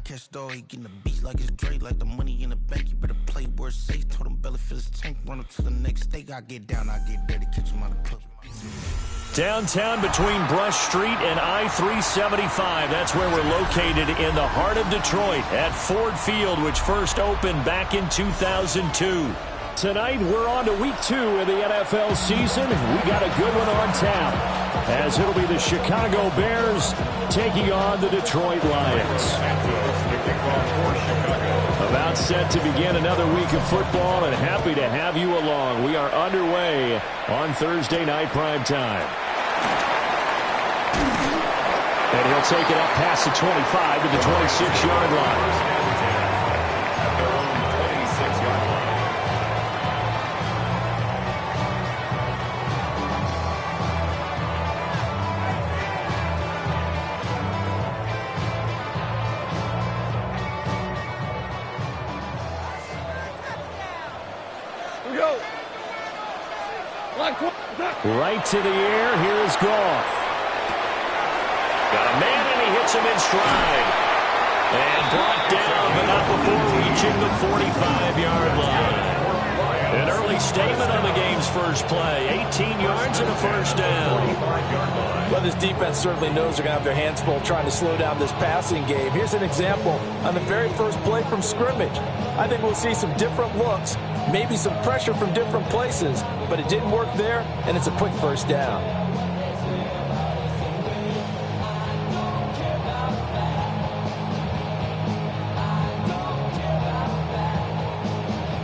catch dog, he getting the beats like it's Drake, like the money in the bank. You better play where it's safe. Told him belly fill his tank, run up to the next state. I get down, I get dirty, catch him on the pup. Downtown between Brush Street and I-375. That's where we're located in the heart of Detroit at Ford Field, which first opened back in 2002. Tonight, we're on to week 2 of the NFL season. We got a good one on tap, as it'll be the Chicago Bears taking on the Detroit Lions. About set to begin another week of football, and happy to have you along. We are underway on Thursday night prime time. And he'll take it up past the 25 to the 26-yard line. Right to the air. Here is Goff. Got a man, and he hits him in stride. And brought down, but not before reaching the 45-yard line. An early statement on the game's first play. 18 yards and a first down. Well, this defense certainly knows they're going to have their hands full trying to slow down this passing game. Here's an example on the very first play from scrimmage. I think we'll see some different looks, maybe some pressure from different places, but it didn't work there, and it's a quick first down.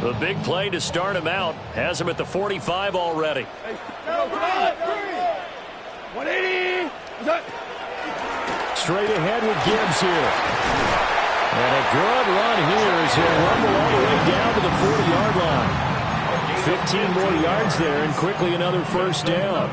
The big play to start him out has him at the 45 already. 180. Straight ahead with Gibbs here. And a good run here as he'll rumble all the way down to the 40-yard line. 15 more yards there, and quickly another first down.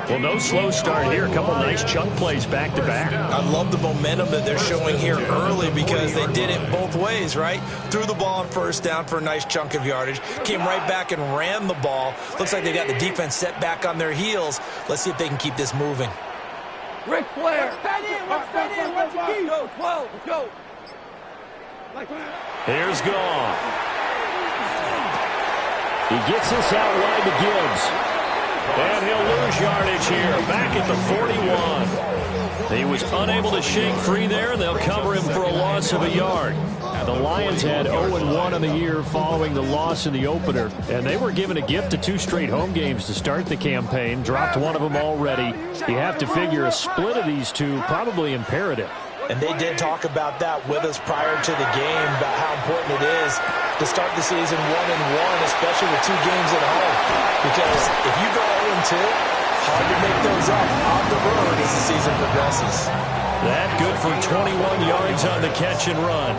Well, no slow start here. A couple nice chunk plays back-to-back. I love the momentum that they're showing here early because they did it both ways, right? Threw the ball on first down for a nice chunk of yardage. Came right back and ran the ball. Looks like they got the defense set back on their heels. Let's see if they can keep this moving. Ric Flair. What's the key? Go, 12, go. Here's Goff. He gets this out wide to Gibbs. And he'll lose yardage here, back at the 41. He was unable to shake free there, and they'll cover him for a loss of a yard. The Lions had 0-1 on the year following the loss in the opener, and they were given a gift of 2 straight home games to start the campaign, dropped one of them already. You have to figure a split of these two probably imperative. And they did talk about that with us prior to the game, about how important it is to start the season 1-1, especially with 2 games at home. Because if you go 0-2, hard to make those up on the road as the season progresses. That good for 21 yards on the catch and run.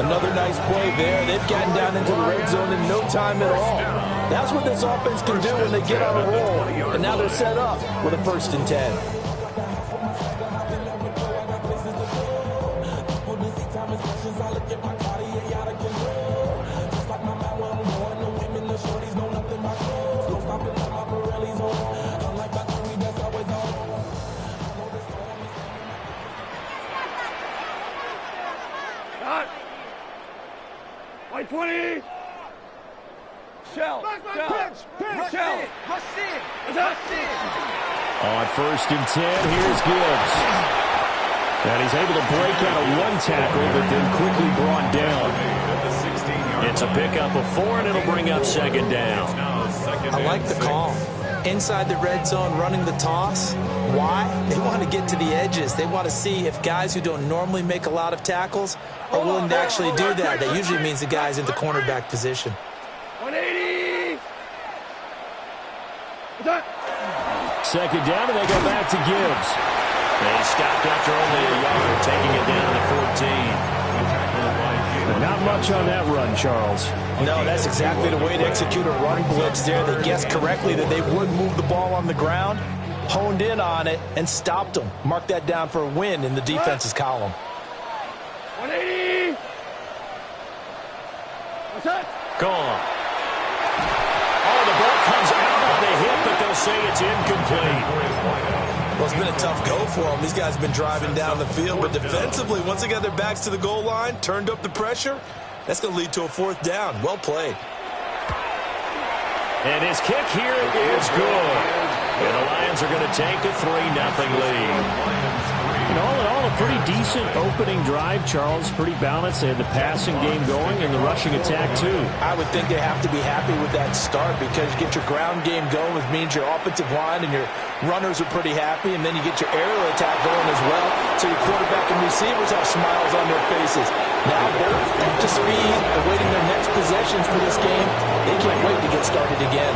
Another nice play there. They've gotten down into the red zone in no time at all. That's what this offense can do when they get on a roll. And now they're set up with a 1st and 10. White 20. Shell. Shell. On 1st and 10, here's Gibbs. And he's able to break out of 1 tackle, but then quickly brought down. It's a pickup of 4, and it'll bring up 2nd down. I like the call. Inside the red zone, running the toss. Why? They want to get to the edges. They want to see if guys who don't normally make a lot of tackles are willing to actually do that. That usually means the guy's in the cornerback position. 180. 2nd down, and they go back to Gibbs. They stopped after only a yard, taking it down to 14. Not much on that run, Charles. No, that's exactly the way to execute a run blitz there. They guessed correctly that they would move the ball on the ground, honed in on it, and stopped them. Mark that down for a win in the defense's column. 180. What's that? Gone. Oh, the ball comes out on the hit, but they'll say it's incomplete. Well, it's been a tough go for them. These guys have been driving down the field, but defensively, once they got their backs to the goal line, turned up the pressure, that's going to lead to a fourth down. Well played. And his kick here is good. And the Lions are going to take a 3-0 lead. And all in all, a pretty decent opening drive, Charles. Pretty balanced. They had the passing game going and the rushing attack, too. I would think they have to be happy with that start because you get your ground game going, which means your offensive line and your runners are pretty happy, and then you get your aerial attack going as well. So your quarterback and receivers have smiles on their faces. Now they're up to speed, awaiting their next possessions for this game. They can't wait to get started again.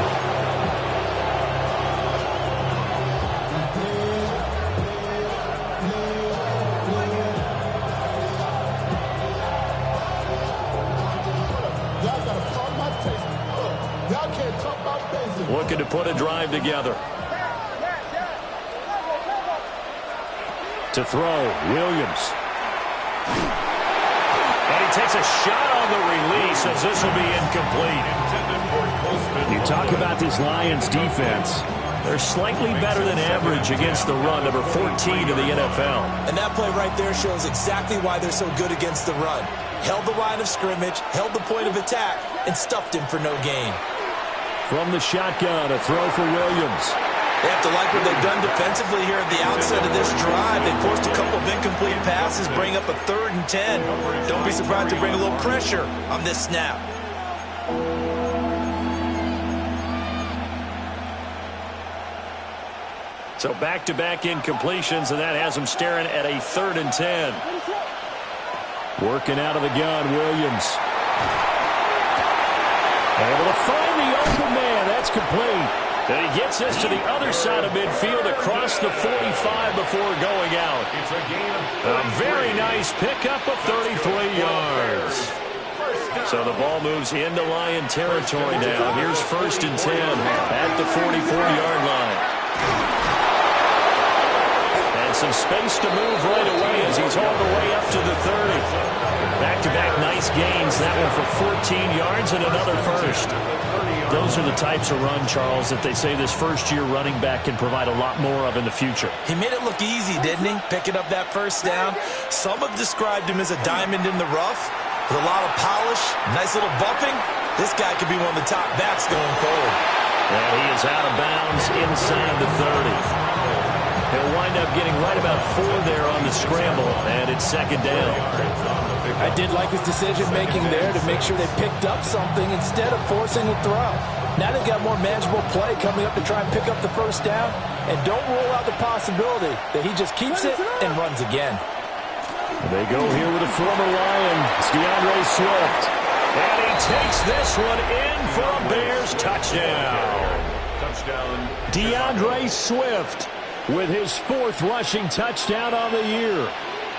Looking to put a drive together. To throw, Williams. And he takes a shot on the release as this will be incomplete. You talk about this Lions defense. They're slightly better than average against the run, number 14 in the NFL. And that play right there shows exactly why they're so good against the run. Held the line of scrimmage, held the point of attack, and stuffed him for no gain. From the shotgun, a throw for Williams. They have to like what they've done defensively here at the outset of this drive. They forced a couple of incomplete passes, bring up a 3rd and 10. Don't be surprised to bring a little pressure on this snap. So back-to-back incompletions, and that has them staring at a 3rd and 10. Working out of the gun, Williams. Able to find the open man. That's complete. And he gets this to the other side of midfield across the 45 before going out. A very nice pickup of 33 yards. So the ball moves into Lion territory now. Here's 1st and 10 at the 44-yard line. And some space to move right away as he's all the way up to the 30. Back-to-back nice gains. That one for 14 yards and another first. Those are the types of run, Charles, that they say this first-year running back can provide a lot more of in the future. He made it look easy, didn't he? Picking up that first down. Some have described him as a diamond in the rough with a lot of polish, nice little buffing. This guy could be one of the top backs going forward. And he is out of bounds inside the 30. He'll wind up getting right about 4 there on the scramble, and it's 2nd down. I did like his decision-making there to make sure they picked up something instead of forcing a throw. Now they've got more manageable play coming up to try and pick up the first down, and don't rule out the possibility that he just keeps it and runs again. They go here with a former Lion, it's DeAndre Swift. And he takes this one in for a Bears touchdown. DeAndre Swift with his 4th rushing touchdown on the year.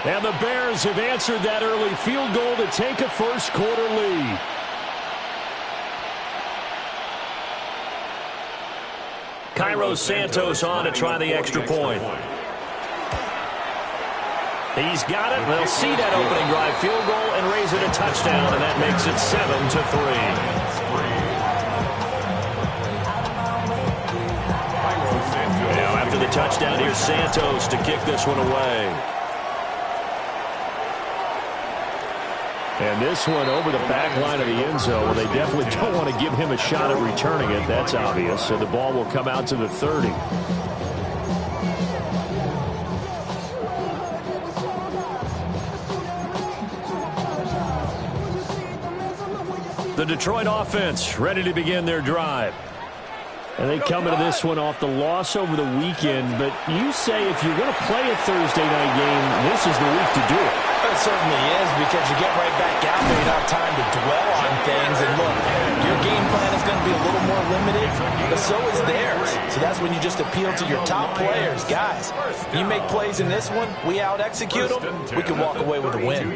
And the Bears have answered that early field goal to take a first-quarter lead. Cairo Santos on to try the extra point. He's got it. They'll see that opening drive field goal and raise it a touchdown, and that makes it 7-3. Now after the touchdown, here's Santos to kick this one away. And this one over the back line of the end zone. Well, they definitely don't want to give him a shot at returning it. That's obvious. So the ball will come out to the 30. The Detroit offense ready to begin their drive. And they come into this one off the loss over the weekend. But you say if you're going to play a Thursday night game, this is the week to do it. It certainly is, because you get right back out there. You don't have time to dwell on things. And look, your game plan is going to be a little more limited, but so is theirs. So that's when you just appeal to your top players. Guys, you make plays in this one, we out-execute them, we can walk away with a win.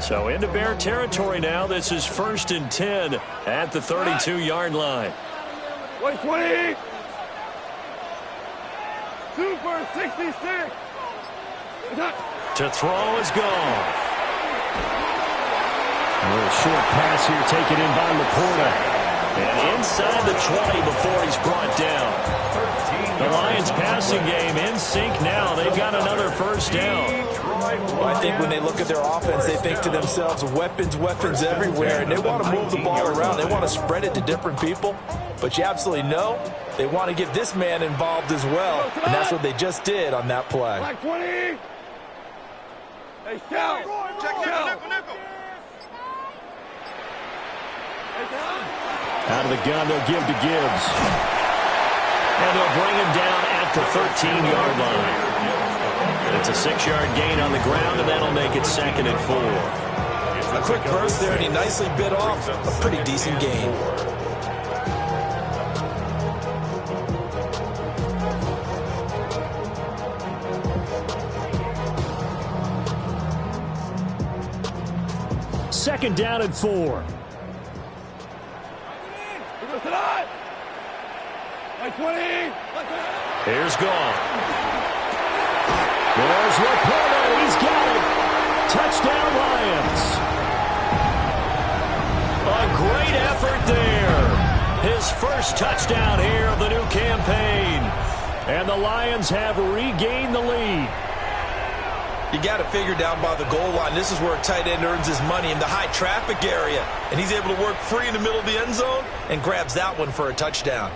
So into Bear territory now. This is 1st and 10 at the 32-yard line. 120. 2 for 66. To throw is gone. A little short pass here taken in by Laporta. And inside the 20 before he's brought down. The Lions passing game in sync now. They've got another first down. Well, I think when they look at their offense, they think to themselves, weapons, weapons everywhere. And they want to move the ball around. They want to spread it to different people. But you absolutely know they want to get this man involved as well. And that's what they just did on that play. Black 20. Hey, shout. Nickel. Out of the gun, they'll give to Gibbs. And they'll bring him down at the 13-yard line. It's a 6-yard gain on the ground, and that'll make it 2nd and 4. A quick burst there, and he nicely bit off a pretty decent gain. Second down and 4. Here's Goff. There's Laporta. He's got it. Touchdown, Lions. A great effort there. His first touchdown here of the new campaign. And the Lions have regained the lead. You got to figure down by the goal line. This is where a tight end earns his money, in the high traffic area. And he's able to work free in the middle of the end zone and grabs that one for a touchdown.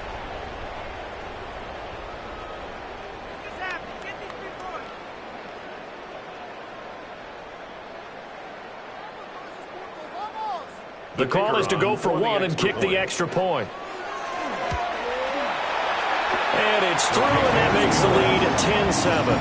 The call is to go for one and kick the extra point. And it's through, and that makes the lead 10-7.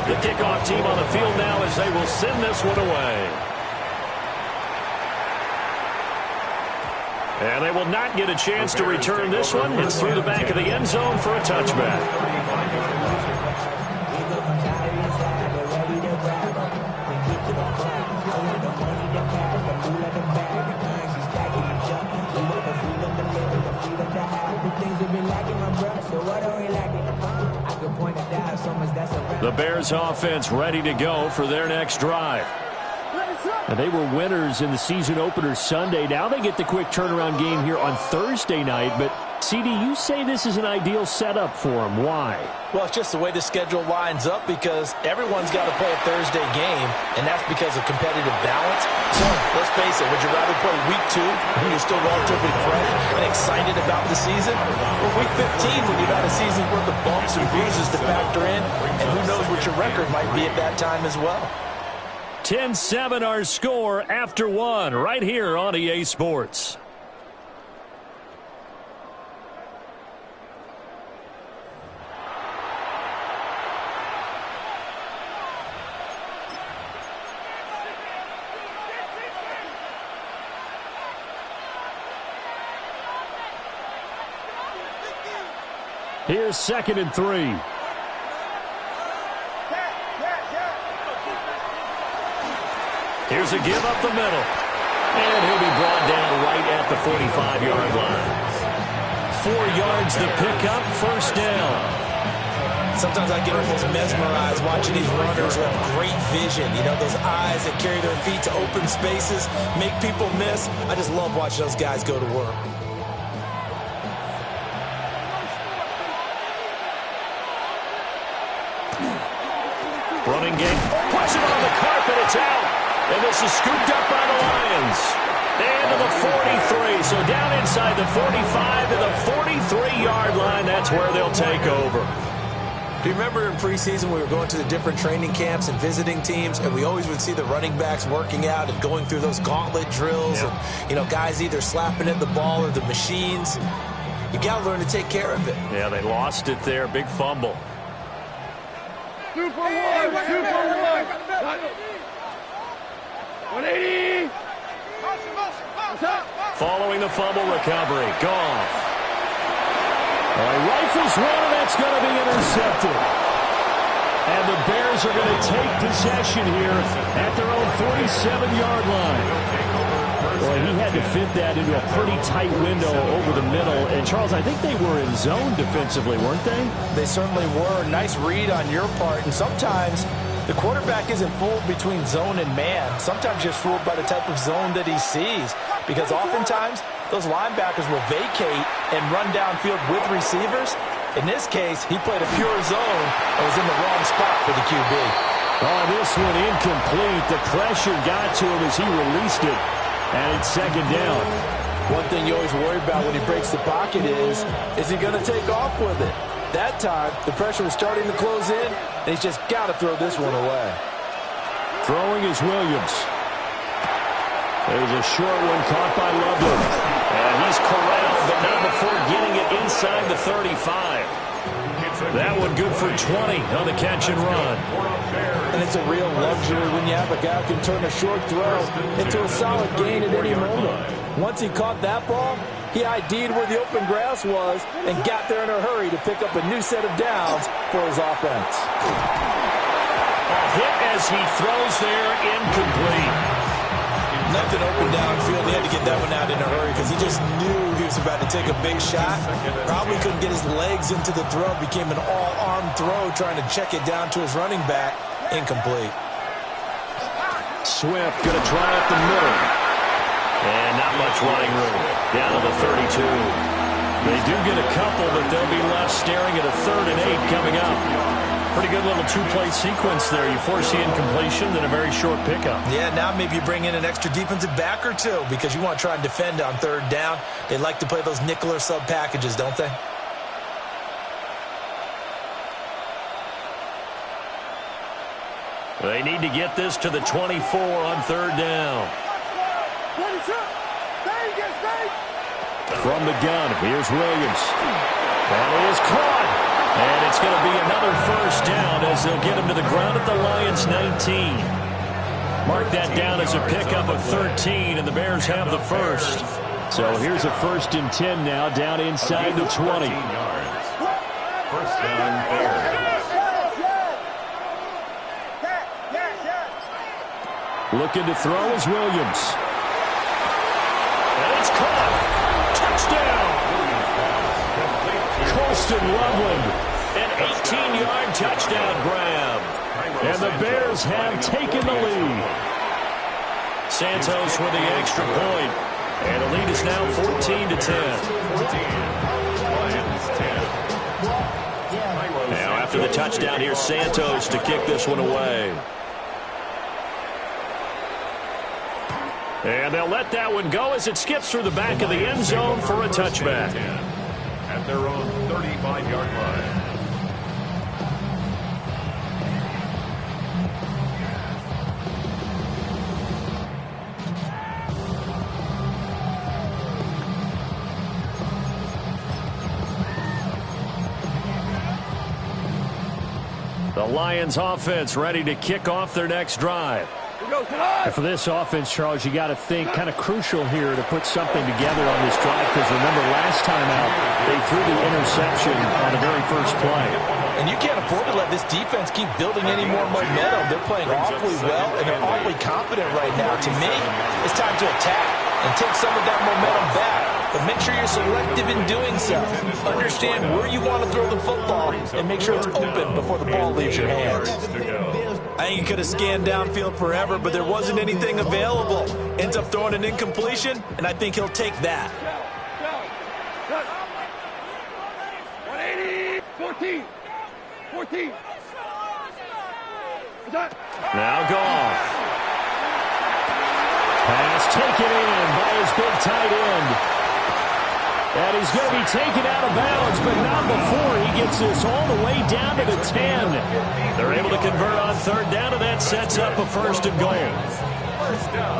The kickoff team on the field now as they will send this one away. And they will not get a chance to return this one. It's through the back of the end zone for a touchback. The Bears offense ready to go for their next drive. And they were winners in the season opener Sunday. Now they get the quick turnaround game here on Thursday night. But, CD, you say this is an ideal setup for them. Why? Well, it's just the way the schedule lines up because everyone's got to play a Thursday game, and that's because of competitive balance. So, let's face it, would you rather play week 2 when you're still relatively fresh and excited about the season? Or week 15 when you've had a season's worth of bumps and bruises to factor in, and who knows what your record might be at that time as well. 10-7 our score after one right here on EA Sports. Here's 2nd and 3. Here's a give up the middle. And he'll be brought down right at the 45-yard line. 4 yards the pickup, first down. Sometimes I get almost mesmerized watching these runners who have great vision. You know, those eyes that carry their feet to open spaces, make people miss. I just love watching those guys go to work. Running game. Puts it on the carpet. It's out. And this is scooped up by the Lions. And to the 43. So down inside the 45 to the 43-yard line. That's where they'll take over. Do you remember in preseason we were going to the different training camps and visiting teams, and we always would see the running backs working out and going through those gauntlet drills, and, you know, guys either slapping at the ball or the machines. You got to learn to take care of it. Yeah, they lost it there. Big fumble. 2 for 1. 2 for 1. 180. Following the fumble recovery. Goff. Rifles one, and that's going to be intercepted. And the Bears are going to take possession here at their own 47-yard line. Well, he had to fit that into a pretty tight window over the middle. And, Charles, I think they were in zone defensively, weren't they? They certainly were. Nice read on your part. And sometimes the quarterback isn't fooled between zone and man. Sometimes you're fooled by the type of zone that he sees. Because oftentimes, those linebackers will vacate and run downfield with receivers. In this case, he played a pure zone and was in the wrong spot for the QB. Oh, this one incomplete. The pressure got to him as he released it. And it's second down. One thing you always worry about when he breaks the pocket is he going to take off with it? That time, the pressure was starting to close in, and he's just got to throw this one away. Throwing is Williams. There's a short one caught by Loveland. And he's corralled, but not before getting it inside the 35. That one good for 20 on the catch and run. And it's a real luxury when you have a guy who can turn a short throw into a solid gain at any moment. Once he caught that ball, he ID'd where the open grass was and got there in a hurry to pick up a new set of downs for his offense. A hit as he throws there, incomplete. Nothing open downfield. He had to get that one out in a hurry because he just knew he was about to take a big shot. Probably couldn't get his legs into the throw. Became an all-arm throw trying to check it down to his running back. Incomplete. Swift going to try up the middle. And not much running room. Down to the 32. They do get a couple, but they'll be left staring at a 3rd and 8 coming up. Pretty good little two-play sequence there. You force the incompletion, then a very short pickup. Yeah, now maybe you bring in an extra defensive back or two because you want to try and defend on 3rd down. They like to play those nickel or sub packages, don't they? They need to get this to the 24 on 3rd down. From the gun, here's Williams. That is caught. And it's going to be another 1st down as they'll get him to the ground at the Lions' 19. Mark that down as a pickup of 13, and the Bears have the 1st. So here's a 1st and 10 now, down inside the 20. 1st down, Bears. Looking to throw is Williams. And it's caught. Touchdown. Colston Loveland, an 18-yard touchdown grab. And the Bears have taken the lead. Santos with the extra point. And the lead is now 14-10. Now after the touchdown, here's Santos to kick this one away. And they'll let that one go as it skips through the back of the end zone for a touchback. At their own 35-yard line. The Lions offense ready to kick off their next drive. And for this offense, Charles, you got to think kind of crucial here to put something together on this drive because remember last time out they threw the interception on the very first play. And you can't afford to let this defense keep building any more momentum. They're playing awfully well and they're awfully confident right now. To me, it's time to attack and take some of that momentum back. But make sure you're selective in doing so. Understand where you want to throw the football and make sure it's open before the ball leaves your hands. I think he could have scanned downfield forever, but there wasn't anything available. Ends up throwing an incompletion, and I think he'll take that. 180, 14. Now Goff. Pass taken in by his big tight end. And he's going to be taken out of bounds, but not before he gets this all the way down to the 10. They're able to convert on 3rd down, and that sets up a 1st and goal.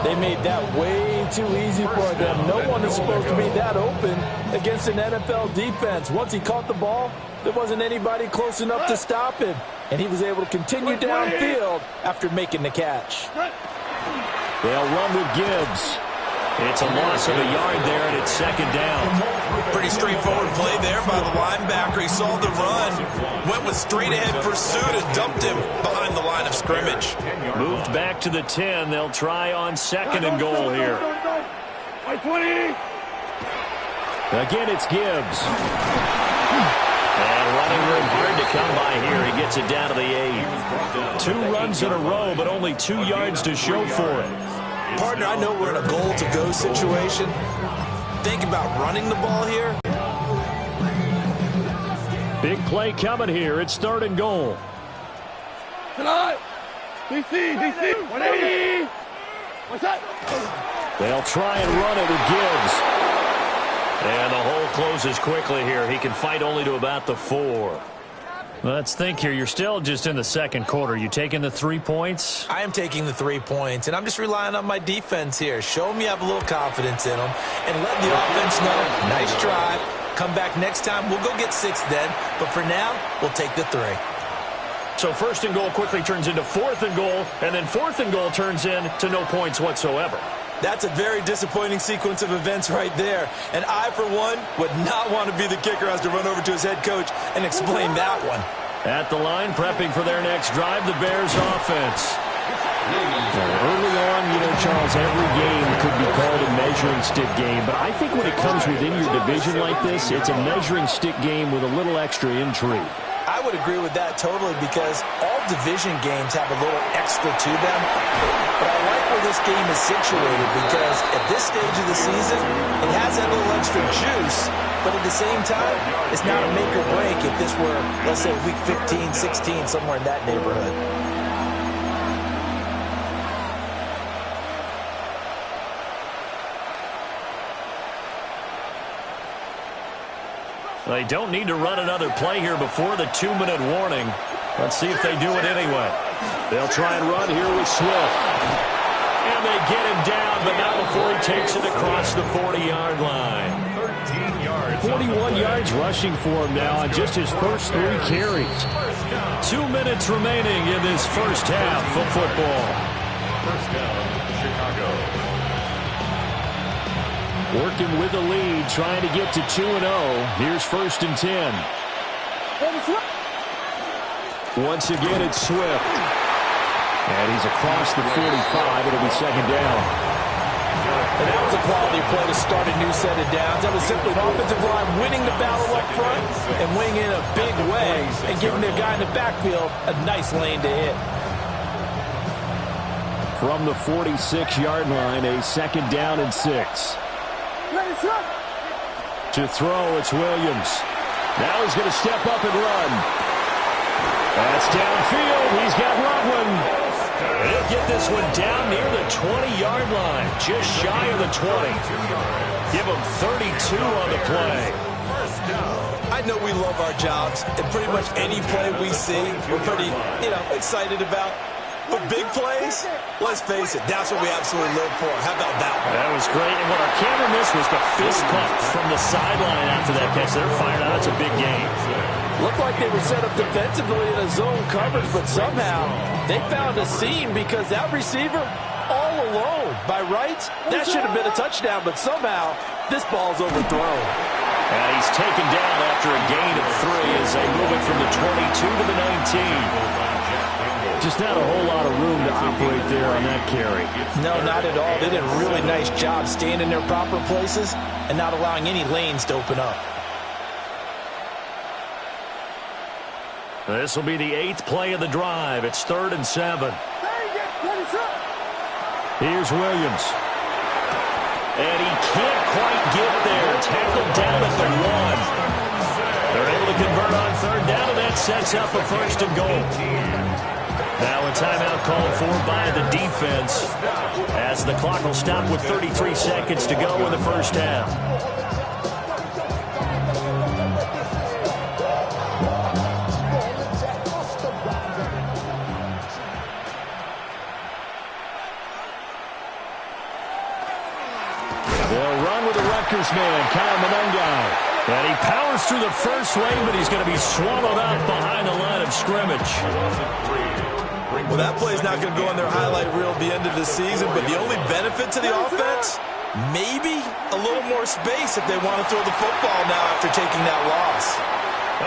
They made that way too easy for them. No one is supposed to be that open against an NFL defense. Once he caught the ball, there wasn't anybody close enough to stop him, and he was able to continue downfield after making the catch. They'll run with Gibbs. It's a loss of a yard there, and it's 2nd down. Pretty straightforward play there by the linebacker. He saw the run, went with straight-ahead pursuit, and dumped him behind the line of scrimmage. Moved back to the 10. They'll try on 2nd and goal here. 20. Again, it's Gibbs. And running room hard to come by here. He gets it down to the 8. 2 runs in a row, but only 2 yards to show for it. Partner, I know we're in a goal-to-go situation. Think about running the ball here. Big play coming here. It's 3rd and goal. Tonight. DC. 180. What's that? They'll try and run it with Gibbs. And the hole closes quickly here. He can fight only to about the 4. Let's think here. You're still just in the 2nd quarter. You taking the 3 points? I am taking the 3 points, and I'm just relying on my defense here. Show them you have a little confidence in them, and let the offense know, nice drive. Come back next time. We'll go get 6 then, but for now, we'll take the 3. So 1st and goal quickly turns into 4th and goal, and then 4th and goal turns into no points whatsoever. That's a very disappointing sequence of events right there. And I, for one, would not want to be the kicker who has to run over to his head coach and explain that one. At the line, prepping for their next drive, the Bears offense. Early on, Charles, every game could be called a measuring stick game. But I think when it comes within your division like this, it's a measuring stick game with a little extra intrigue. I would agree with that totally because all division games have a little extra to them. But I like where this game is situated because at this stage of the season, it has that little extra juice. But at the same time, it's not a make or break if this were, let's say, week 15, 16, somewhere in that neighborhood. They don't need to run another play here before the 2-minute warning. Let's see if they do it anyway. They'll try and run here with Swift. And they get him down, but not before he takes it across the 40-yard line. 13 yards. 41 yards rushing for him now on just his first 3 carries. 2 minutes remaining in this first half of football. First down, Chicago. Working with the lead, trying to get to 2-0. Here's 1st and 10. Once again, it's Swift. And he's across the 45. It'll be 2nd down. And that was a quality play to start a new set of downs. That was simply an offensive line winning the battle up front and winning in a big way and giving their guy in the backfield a nice lane to hit. From the 46-yard line, a 2nd down and 6. To throw, it's Williams. Now he's going to step up and run. That's downfield. He's got Loveland. He'll get this one down near the 20-yard line, just shy of the 20. Give him 32 on the play. I know we love our jobs, and pretty much any play we see, we're pretty, excited about. But big plays, let's face it, that's what we absolutely live for. How about that one? That was great. And what our camera missed was the fist pump from the sideline after that catch. They're fired out. That's a big game. Looked like they were set up defensively in a zone coverage, but somehow they found a seam because that receiver all alone. By rights, that should have been a touchdown, but somehow this ball's overthrown. And he's taken down after a gain of 3 as they move it from the 22 to the 19. Just not a whole lot of room to operate there on that carry. No, not at all. They did a really nice job staying in their proper places and not allowing any lanes to open up. This will be the 8th play of the drive. It's 3rd and 7. Here's Williams. And he can't quite get there. Tackled down at the 1. They're able to convert on 3rd down, and that sets up a 1st and goal. Now a timeout called for by the defense as the clock will stop with 33 seconds to go in the first half. They'll run with the Rutgers man, Kyle Monangai. And he powers through the first lane, but he's going to be swallowed up behind the line of scrimmage. Well, that play's not going to go on their highlight reel at the end of the season, but the only benefit to the offense, maybe a little more space if they want to throw the football now after taking that loss.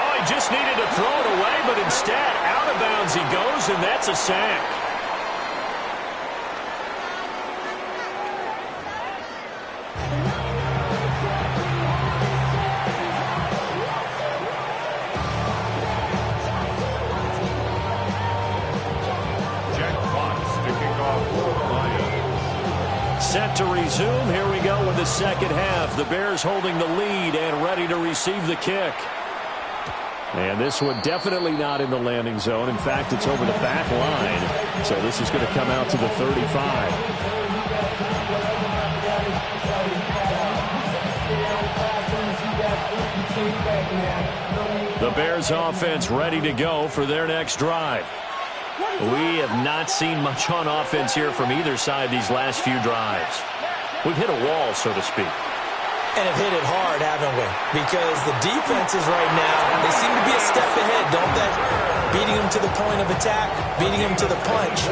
Oh, he just needed to throw it away, but instead, out of bounds he goes, and that's a sack. resume. Here we go in the second half. The Bears holding the lead and ready to receive the kick. And this one definitely not in the landing zone. In fact, it's over the back line. So this is going to come out to the 35. The Bears offense ready to go for their next drive. We have not seen much on offense here from either side these last few drives. We've hit a wall, so to speak. And have hit it hard, haven't we? Because the defenses right now, they seem to be a step ahead, don't they? Beating them to the point of attack, beating them to the punch.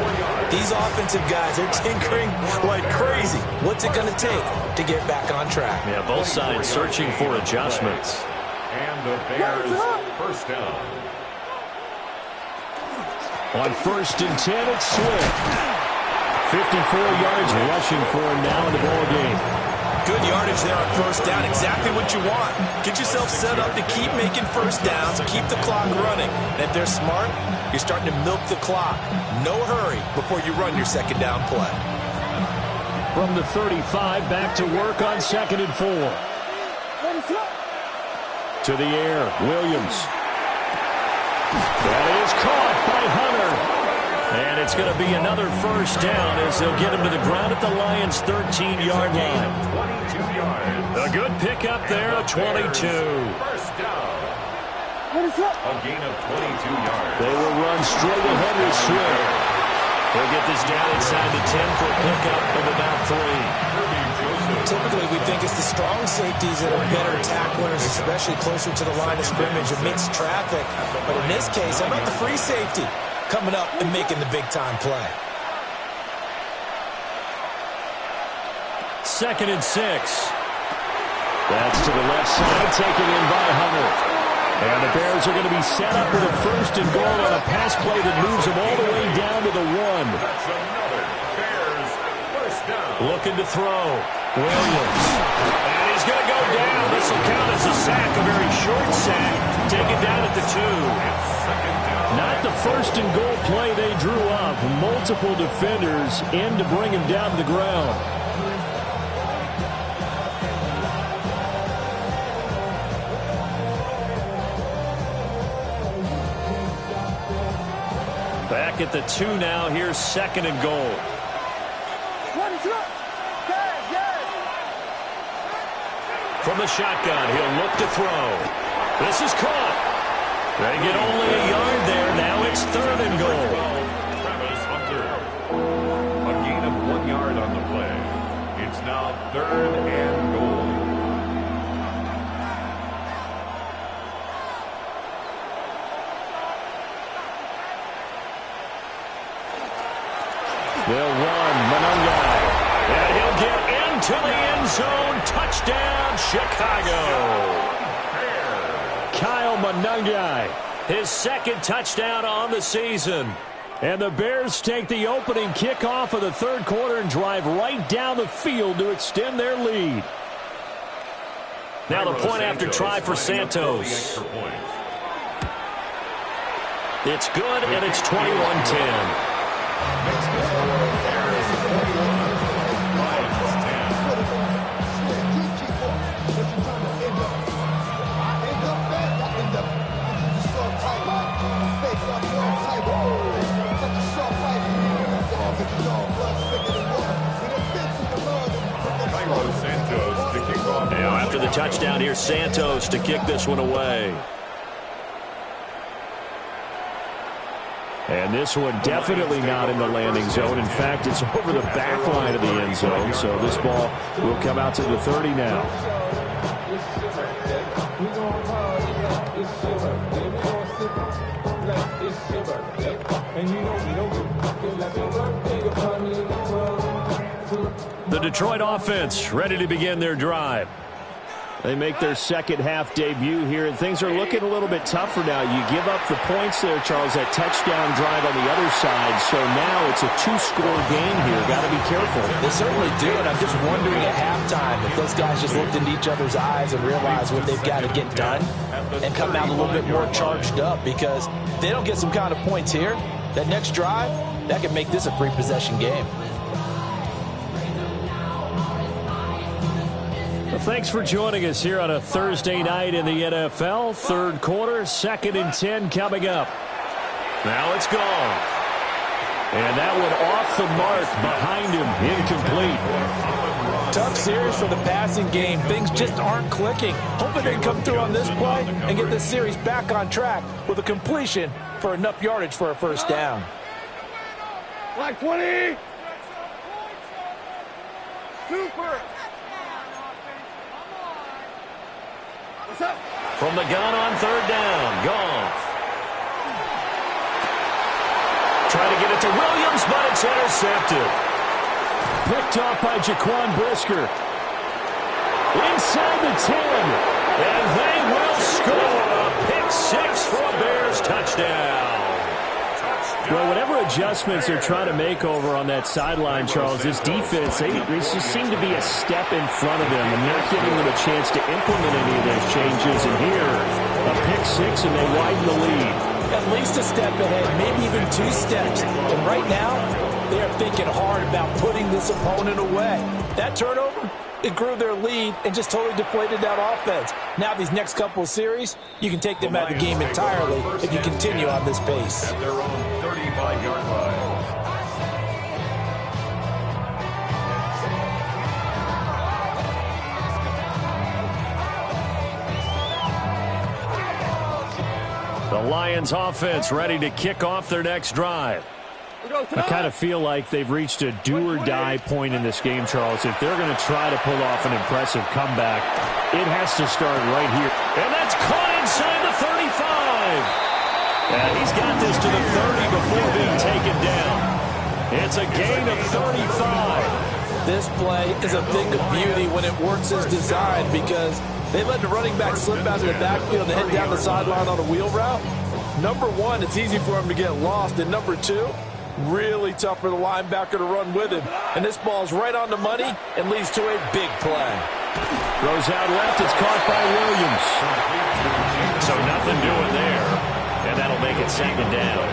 These offensive guys, they're tinkering like crazy. What's it going to take to get back on track? Yeah, both sides searching for adjustments. And the Bears first down. On 1st and 10, it's Swift. 54 yards rushing for him now in the ball game. Good yardage there on first down. Exactly what you want. Get yourself set up to keep making first downs, keep the clock running. And if they're smart, you're starting to milk the clock. No hurry before you run your second down play. From the 35, back to work on 2nd and 4. To the air, Williams. That is caught by Hunter. And it's going to be another first down as they'll get him to the ground at the Lions' 13-yard line. 22 yards. A good pickup there, a 22. First down. A gain of 22 yards. They will run straight ahead with Swift. They'll get this down inside the 10 for a pickup of about 3. Typically, we think it's the strong safeties that are better tack winners, especially closer to the line of scrimmage amidst traffic. But in this case, how about the free safety coming up and making the big-time play? 2nd and 6. That's to the left side, taken in by Hunter. And the Bears are going to be set up with a 1st and goal on a pass play that moves them all the way down to the 1. That's another Bears first down. Looking to throw. Williams. And he's going to go down. This will count as a sack, a very short sack. Taken down at the 2. Not the 1st and goal play they drew up. Multiple defenders in to bring him down to the ground. Back at the 2 now. Here's 2nd and goal. From the shotgun, he'll look to throw. This is caught. They get only a yard there. Now it's 3rd and goal. Travis Hunter. A gain of 1 yard on the play. It's now 3rd and goal. They'll run Monangai. And he'll get into the end zone. Touchdown, Chicago. Kyle Monangai, his 2nd touchdown on the season. And the Bears take the opening kickoff of the 3rd quarter and drive right down the field to extend their lead. Now the point after try for Santos. It's good, and it's 21-10. Makes the score Bears 41, Lions 10. Now after the touchdown, here's Santos to kick this one away. And this one definitely not in the landing zone. In fact, it's over the back line of the end zone. So this ball will come out to the 30 now. The Detroit offense ready to begin their drive. They make their second half debut here, and things are looking a little bit tougher now. You give up the points there, Charles, that touchdown drive on the other side. So now it's a 2-score game here. Got to be careful. They certainly do, and I'm just wondering at halftime if those guys just looked into each other's eyes and realized what they've got to get done and come out a little bit more charged up, because if they don't get some kind of points here, that next drive, that could make this a 3-possession game. Thanks for joining us here on a Thursday night in the NFL. Third quarter, 2nd and 10 coming up. Now it's gone. And that one off the mark behind him, incomplete. Tough series for the passing game. Things just aren't clicking. Hoping they can come through on this play and get this series back on track with a completion for enough yardage for a first down. Like 20. Super. What's up? From the gun on third down, Goff. Try to get it to Williams, but it's intercepted. Picked off by Jaquan Brisker. Inside the 10. And they will score a pick six for a Bears touchdown. Well, whatever adjustments they're trying to make over on that sideline, Charles, this defense, they just seem to be a step in front of them and not giving them a chance to implement any of those changes. And here, a pick six, and they widen the lead. At least a step ahead, maybe even 2 steps. And right now, they are thinking hard about putting this opponent away. That turnover, it grew their lead and just totally deflated that offense. Now these next couple of series, you can take them out of the game entirely if you continue on this pace. At their own 35-yard line. The Lions offense ready to kick off their next drive. I kind of feel like they've reached a do-or-die point in this game, Charles. If they're going to try to pull off an impressive comeback, it has to start right here. And that's caught inside the 35. And he's got this to the 30 before being taken down. It's a gain of 35. This play is a thing of beauty when it works as designed because they let the running back slip out of the backfield and head down the sideline on a wheel route. Number one, it's easy for him to get lost. And number two, really tough for the linebacker to run with him. And this ball's right on the money and leads to a big play. Throws out left. It's caught by Williams. So nothing doing there. And that'll make it 2nd down.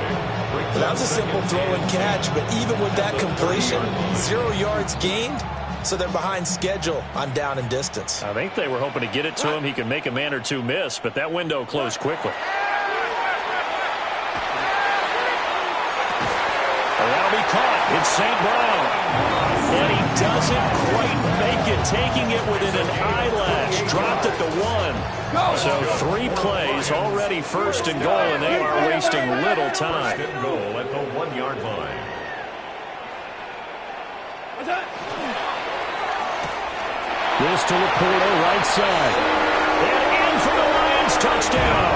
That was a simple throw and catch, but even with that completion, 0 yards gained, so they're behind schedule on down and distance. I think they were hoping to get it to him. He could make a man or two miss, but that window closed quickly. That'll be caught. It's St. Brown. And he doesn't quite make it, taking it within an eyelash. Dropped at the 1. So 3 plays, already 1st and goal, and they are wasting little time. 1st and goal at the 1-yard line. This to Laporta, right side. And in for the Lions, touchdown.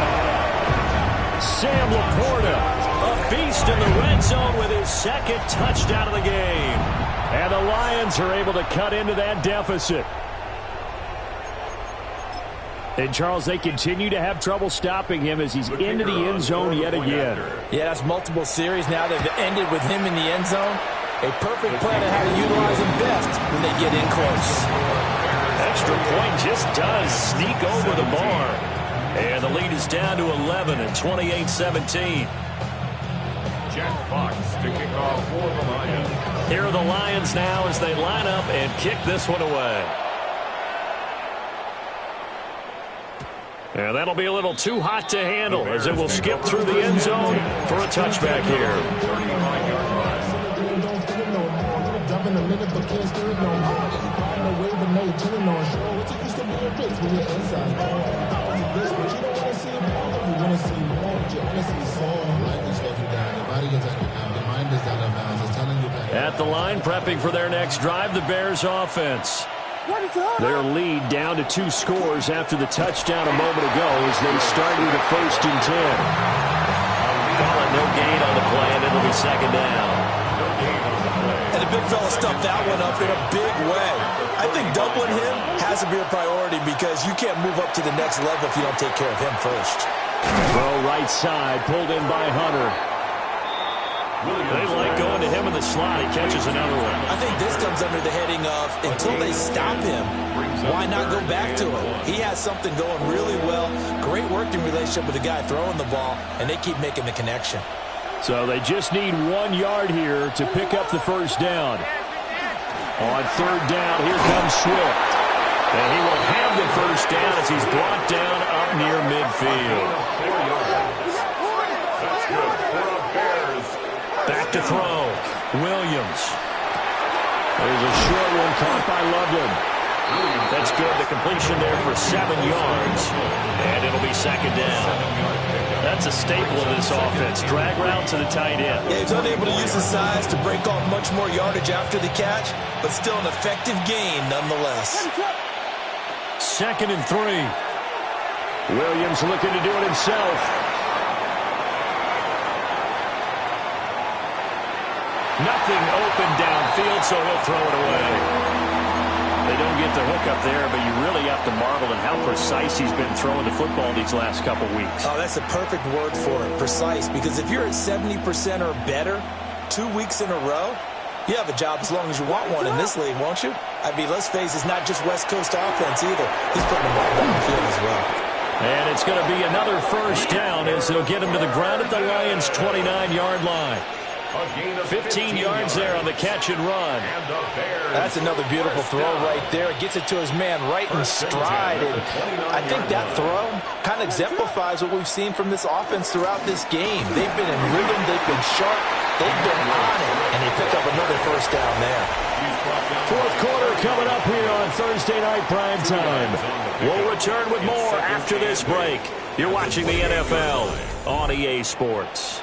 Sam Laporta, a beast in the red zone with his 2nd touchdown of the game. And the Lions are able to cut into that deficit. And, Charles, they continue to have trouble stopping him as he's into the end zone yet again. Yeah, that's multiple series now. They've ended with him in the end zone. A perfect plan on how to utilize him best when they get in close. Extra point just does sneak over the bar. And the lead is down to 11 at 28-17. Jack Fox to kick off for the Lions. Here are the Lions now as they line up and kick this one away. And that'll be a little too hot to handle as it will skip through the end zone for a touchback here. 35-yard line. At the line, prepping for their next drive, the Bears offense. Their lead down to 2 scores after the touchdown a moment ago as they start with a 1st and 10. Call it no gain on the play, and it'll be 2nd down. And the big fella stuffed that one up in a big way. I think doubling him has to be a priority because you can't move up to the next level if you don't take care of him first. Throw right side, pulled in by Hunter. They like going to him in the slot. He catches another one. I think this comes under the heading of until they stop him, why not go back to him? He has something going really well. Great working relationship with the guy throwing the ball, and they keep making the connection. So they just need 1 yard here to pick up the 1st down. On 3rd down, here comes Swift. And he will have the first down as he's brought down up near midfield. That's good for the Bears. Back to throw. Williams. There's a short one caught by Loveland. That's good. The completion there for 7 yards. And it'll be second down. That's a staple of this offense. Drag route to the tight end. Yeah, he's unable to use his size to break off much more yardage after the catch, but still an effective gain nonetheless. 2nd and 3. Williams looking to do it himself. Nothing open downfield, so he'll throw it away. They don't get the hook up there, but you really have to marvel at how precise he's been throwing the football these last couple weeks. Oh, that's a perfect word for it, precise, because if you're at 70% or better 2 weeks in a row, you have a job as long as you want one in this league, won't you? I mean, let's face it, it's not just West Coast offense either. He's putting the ball down the field as well. And it's going to be another first down as they'll get him to the ground at the Lions' 29-yard line. 15 yards there on the catch and run. That's another beautiful throw right there. Gets it to his man right in stride. And I think that throw kind of exemplifies what we've seen from this offense throughout this game. They've been in rhythm. They've been sharp. They've been on it. And they pick up another first down there. Fourth quarter coming up here on Thursday Night Prime Time. We'll return with more after this break. You're watching the NFL on EA Sports.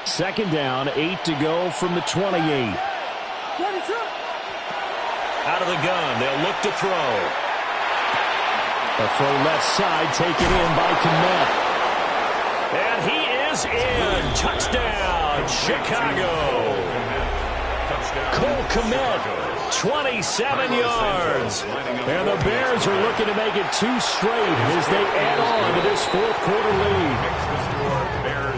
Second down, 8 to go from the 28. Out of the gun, they'll look to throw. A throw left side taken in by Kmet. And he is in. Touchdown, Chicago. Cole Kmet, 27 yards. And the Bears are looking to make it 2 straight as they add on to this fourth quarter lead.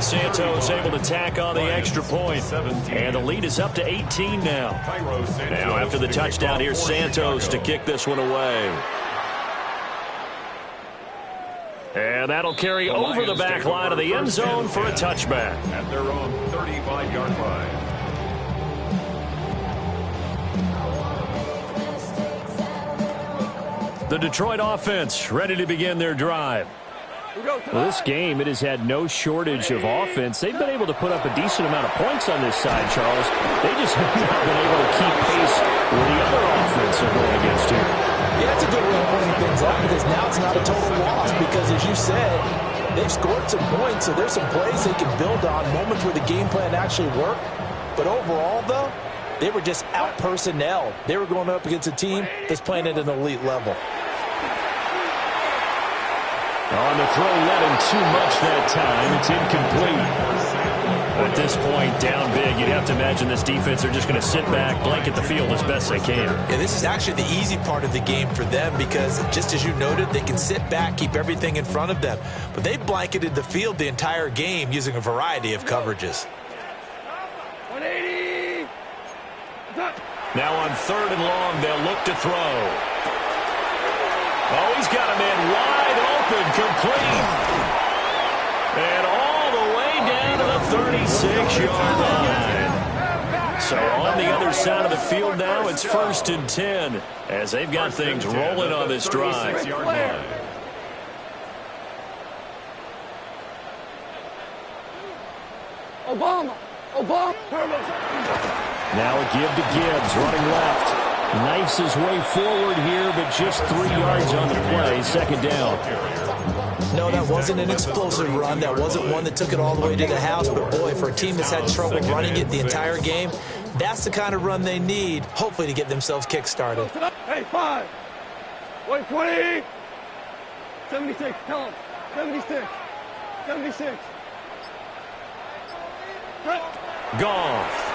Santos able to tack on the extra point, and the lead is up to 18 now. Now after the touchdown, here's Santos to kick this one away. And that'll carry over the back line of the end zone for a touchback. At their own 35-yard line. The Detroit offense ready to begin their drive. Well, this game, it has had no shortage of offense. They've been able to put up a decent amount of points on this side, Charles. They just have not been able to keep pace with the other offense they're going against here. Yeah, that's a good way of pointing things out because now it's not a total loss because, as you said, they've scored some points, so there's some plays they can build on, moments where the game plan actually worked. But overall, though, they were just out-personnel. They were going up against a team that's playing at an elite level. On the throw, let him too much that time. It's incomplete. At this point, down big, you'd have to imagine this defense are just going to sit back, blanket the field as best they can. Yeah, this is actually the easy part of the game for them because, just as you noted, they can sit back, keep everything in front of them. But they blanketed the field the entire game using a variety of coverages. 180. Now on 3rd and long, they'll look to throw. Oh, he's got a man wide open, complete. And all the way down to the 36-yard line. So on the other side of the field now, it's 1st and 10 as they've got things rolling on this drive. Obama. Now a give to Gibbs, running left. Knifes his way forward here, but just 3 yards on the play. Second down. No, that wasn't an explosive run. That wasn't one that took it all the way to the house. But, boy, for a team that's had trouble running it the entire game, that's the kind of run they need, hopefully, to get themselves kick-started. Hey, 5. Wait, 20. 76. Tell him. 76. 76. Goff.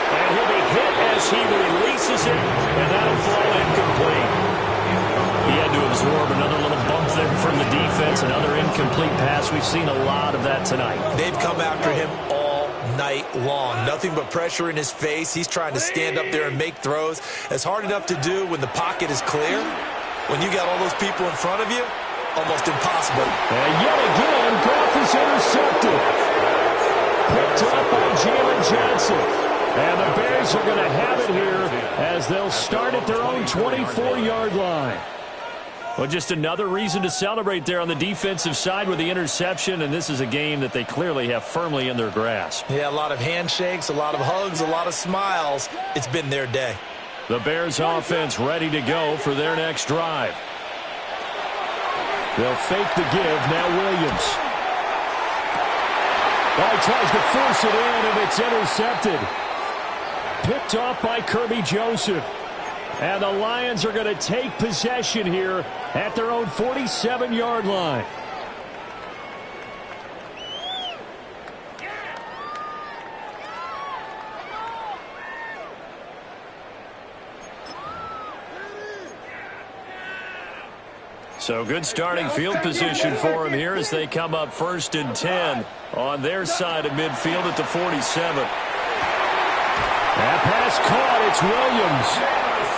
And he'll be hit as he releases it, and that'll fall incomplete. He had to absorb another little bump there from the defense, another incomplete pass. We've seen a lot of that tonight. They've come after him all night long. Nothing but pressure in his face. He's trying to stand up there and make throws. It's hard enough to do when the pocket is clear. When you got all those people in front of you, almost impossible. And yet again, Goff is intercepted. Picked up by Jalen Johnson. And the Bears are going to have it here as they'll start at their own 24-yard line. Well, just another reason to celebrate there on the defensive side with the interception, and this is a game that they clearly have firmly in their grasp. Yeah, a lot of handshakes, a lot of hugs, a lot of smiles. It's been their day. The Bears offense ready to go for their next drive. They'll fake the give, now Williams. Well, he tries to force it in, and it's intercepted. Picked off by Kirby Joseph. And the Lions are going to take possession here at their own 47-yard line. So good starting field position for them here as they come up 1st and 10 on their side of midfield at the 47. That pass caught. It's Williams.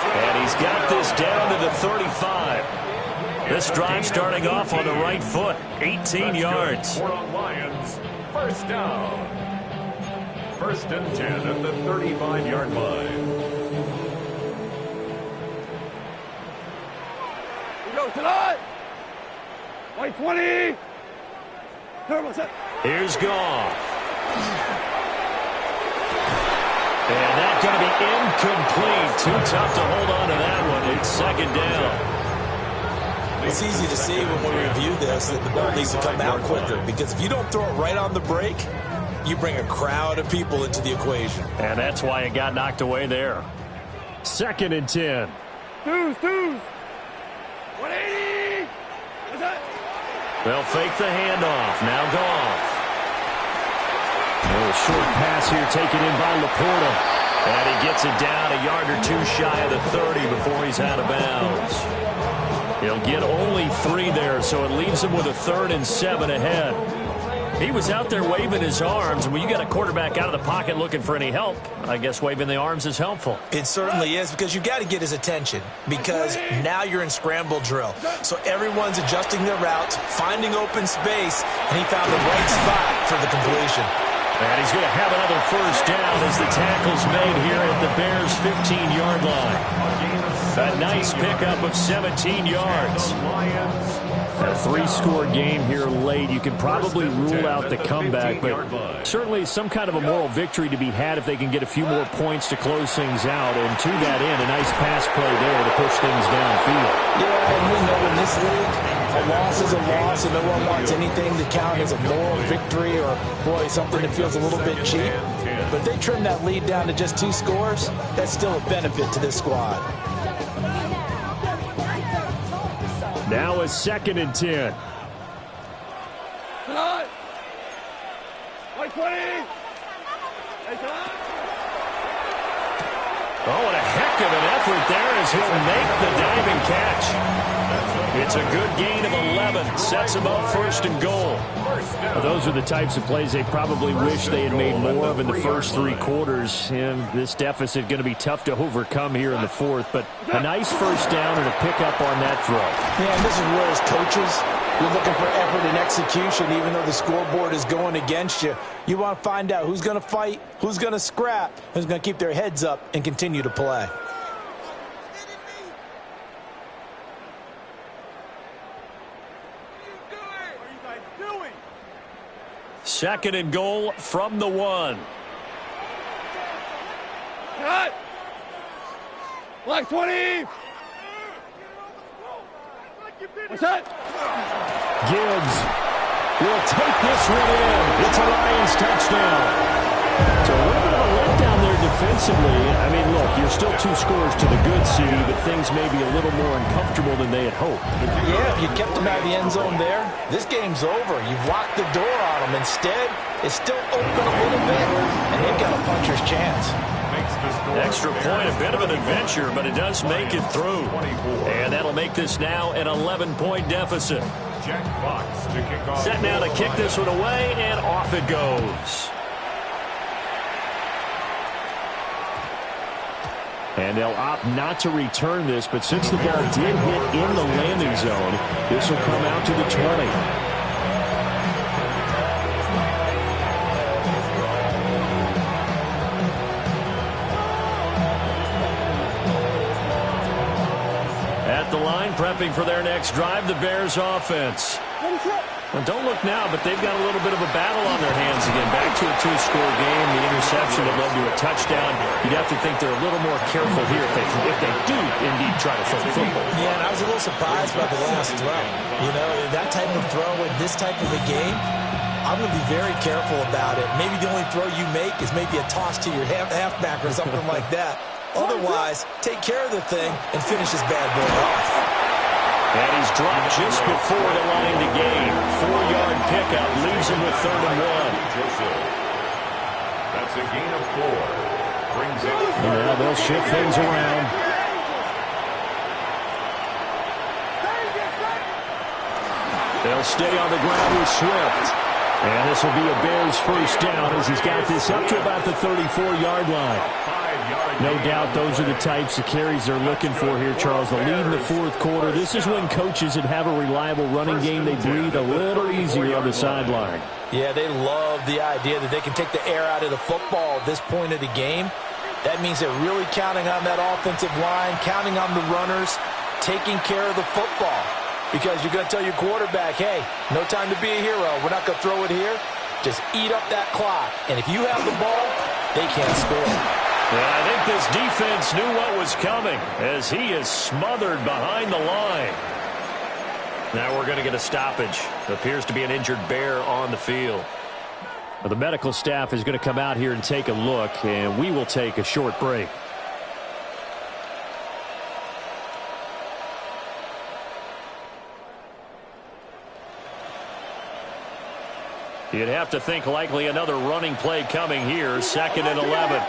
And he's got this down to the 35. This drive starting off on the right foot. 18 yards. Lions, first down. 1st and 10 at the 35-yard line. We go tonight. White 20. Turbo set. Here's Goff. And that's going to be incomplete. Too tough to hold on to that one. It's 2nd down. It's easy to see when we review this that the ball needs to come out quicker, because if you don't throw it right on the break, you bring a crowd of people into the equation. And that's why it got knocked away there. 2nd and 10. Twos. 180. What's that? They'll fake the handoff. Now Goff. A little short pass here taken in by Laporta. And he gets it down a yard or two shy of the 30 before he's out of bounds. He'll get only 3 there, so it leaves him with a 3rd and 7 ahead. He was out there waving his arms. When you got a quarterback out of the pocket looking for any help, I guess waving the arms is helpful. It certainly is, because you got to get his attention, because now you're in scramble drill. So everyone's adjusting their routes, finding open space, and he found the right spot for the completion. And he's going to have another 1st down as the tackle's made here at the Bears' 15-yard line. A nice pickup of 17 yards. A 3-score game here late. You can probably rule out the comeback, but certainly some kind of a moral victory to be had if they can get a few more points to close things out. And to that end, a nice pass play there to push things downfield. Yeah, and we know in this league, a loss is a loss, and no one wants anything to count as a moral victory or, boy, something that feels a little bit cheap. But if they trim that lead down to just 2 scores, that's still a benefit to this squad. Now a 2nd and 10. Tonight. White 20. Hey, tonight. Oh, and a heck of an effort there as he'll make the diving catch. It's a good gain of 11. Sets him up 1st and goal. Well, those are the types of plays they probably wish they had made more of in the first 3 quarters. And this deficit going to be tough to overcome here in the 4th. But a nice 1st down and a pickup on that throw. Yeah, and this is where as coaches, you're looking for effort and execution, even though the scoreboard is going against you. You want to find out who's going to fight, who's going to scrap, who's going to keep their heads up and continue to play. Second and goal from the 1. Cut. Black 20. What's that? Gibbs will take this one in. It's a Lions touchdown. So a little bit of a letdown there defensively. I mean, look, you're still 2 scores to the good, CD, but things may be a little more uncomfortable than they had hoped. Yeah, if you kept them out of the end zone there, this game's over. You've locked the door on them. Instead, it's still open a little bit, and they've got a puncher's chance. Extra point, a bit of an adventure, but it does make it through. And that'll make this now an 11-point deficit. Jack Fox to kick off. Set now to kick this one away, and off it goes. And they'll opt not to return this, but since the ball did hit in the landing zone, this will come out to the 20. At the line, prepping for their next drive, the Bears offense. Well, don't look now, but they've got a little bit of a battle on their hands again. Back to a two-score game. The interception that led to a touchdown. You'd have to think they're a little more careful here if they do indeed try to throw the football. Yeah, and I was a little surprised by the last throw. You know, that type of throw in this type of a game, I'm going to be very careful about it. Maybe the only throw you make is maybe a toss to your halfback or something like that. Otherwise, take care of the thing and finish this bad boy off. And he's dropped just before the line to gain. 4-yard pickup leaves him with 3rd and 1. That's a gain of 4. Brings up. Yeah, they'll shift things around. They'll stay on the ground with Swift. And this will be a Bears first down as he's got this up to about the 34-yard line. No doubt those are the types of carries they're looking for here, Charles. The lead in the fourth quarter. This is when coaches that have a reliable running game, they breathe a little easier on the sideline. Yeah, they love the idea that they can take the air out of the football at this point of the game. That means they're really counting on that offensive line, counting on the runners, taking care of the football. Because you're going to tell your quarterback, hey, no time to be a hero. We're not going to throw it here. Just eat up that clock. And if you have the ball, they can't score. Yeah, I think this defense knew what was coming as he is smothered behind the line. Now we're going to get a stoppage. Appears to be an injured Bear on the field. Well, the medical staff is going to come out here and take a look, and we will take a short break. You'd have to think likely another running play coming here. 2nd and 11.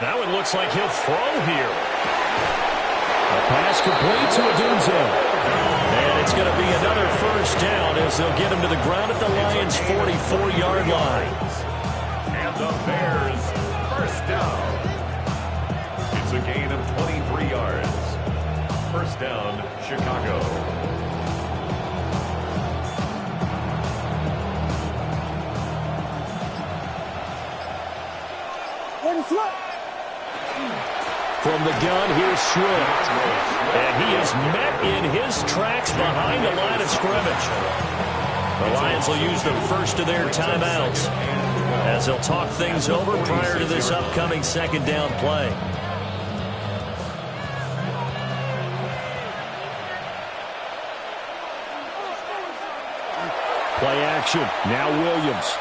That one looks like he'll throw here. A pass complete to Odunze. And it's going to be another first down as they'll get him to the ground at the Lions' 44-yard line. And the Bears first down. It's a gain of 23 yards. First down, Chicago. From the gun, here's Swift. And he is met in his tracks behind the line of scrimmage. The Lions will use the first of their timeouts as they'll talk things over prior to this upcoming 2nd down play. Play action. Now Williams.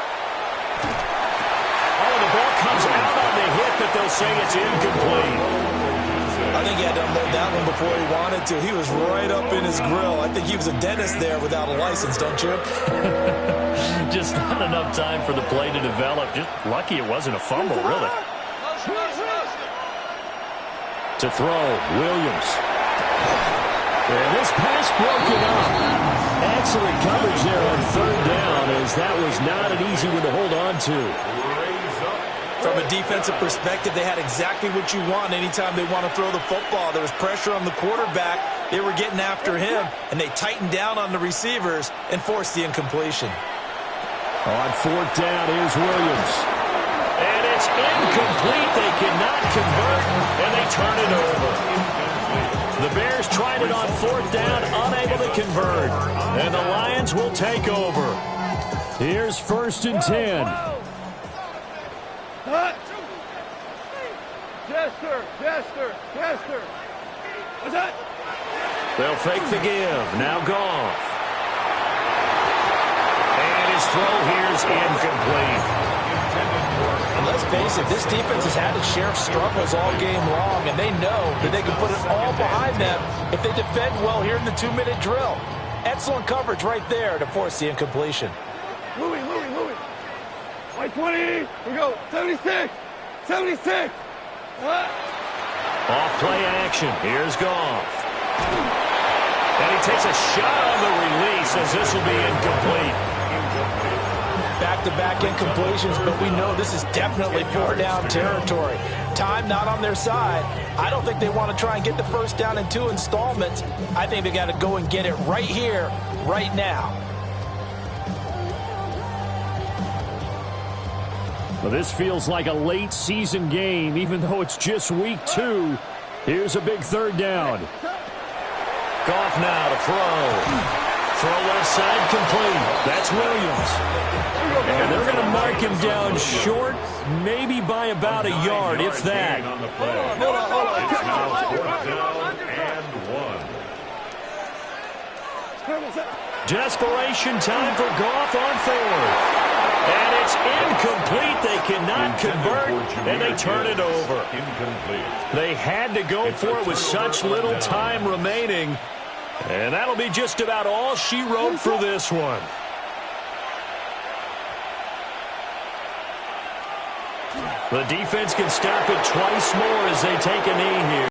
Oh, the ball comes out on the hit, but they'll say it's incomplete. I think he had to unload that one before he wanted to. He was right up in his grill. I think he was a dentist there without a license, don't you? Just not enough time for the play to develop. Just lucky it wasn't a fumble, really. To throw, Williams. And this pass broken up. Excellent coverage there on 3rd down, as that was not an easy one to hold on to. From a defensive perspective, they had exactly what you want anytime they want to throw the football. There was pressure on the quarterback. They were getting after him, and they tightened down on the receivers and forced the incompletion. On 4th down, here's Williams. And it's incomplete. They cannot convert, and they turn it over. The Bears tried it on 4th down, unable to convert. And the Lions will take over. Here's 1st and 10. Jester. What's that? They'll fake the give. Now Goff. And his throw here's incomplete. And let's face it, this defense has had its share of struggles all game long, and they know that they can put it all behind them if they defend well here in the 2-minute drill. Excellent coverage right there to force the incompletion. Louis. White 20. Here we go. 76. Off play action. Here's Goff. And he takes a shot on the release as this will be incomplete. back-to-back incompletions, but we know this is definitely 4-down territory. Time not on their side. I don't think they want to try and get the first down in 2 installments. I think they got to go and get it right here, right now. Well, this feels like a late season game, even though it's just week 2. Here's a big 3rd down. Goff now to throw. Throw left side complete. That's Williams. And they're going to mark him down short, maybe by about a yard, if that. On the play. It's now 4th down and 1. Desperation time for Goff on 4th. And it's incomplete. They cannot convert, and they turn it over. Incomplete. They had to go for it with such little time remaining. And that'll be just about all she wrote for this one. The defense can stop it twice more as they take a knee here.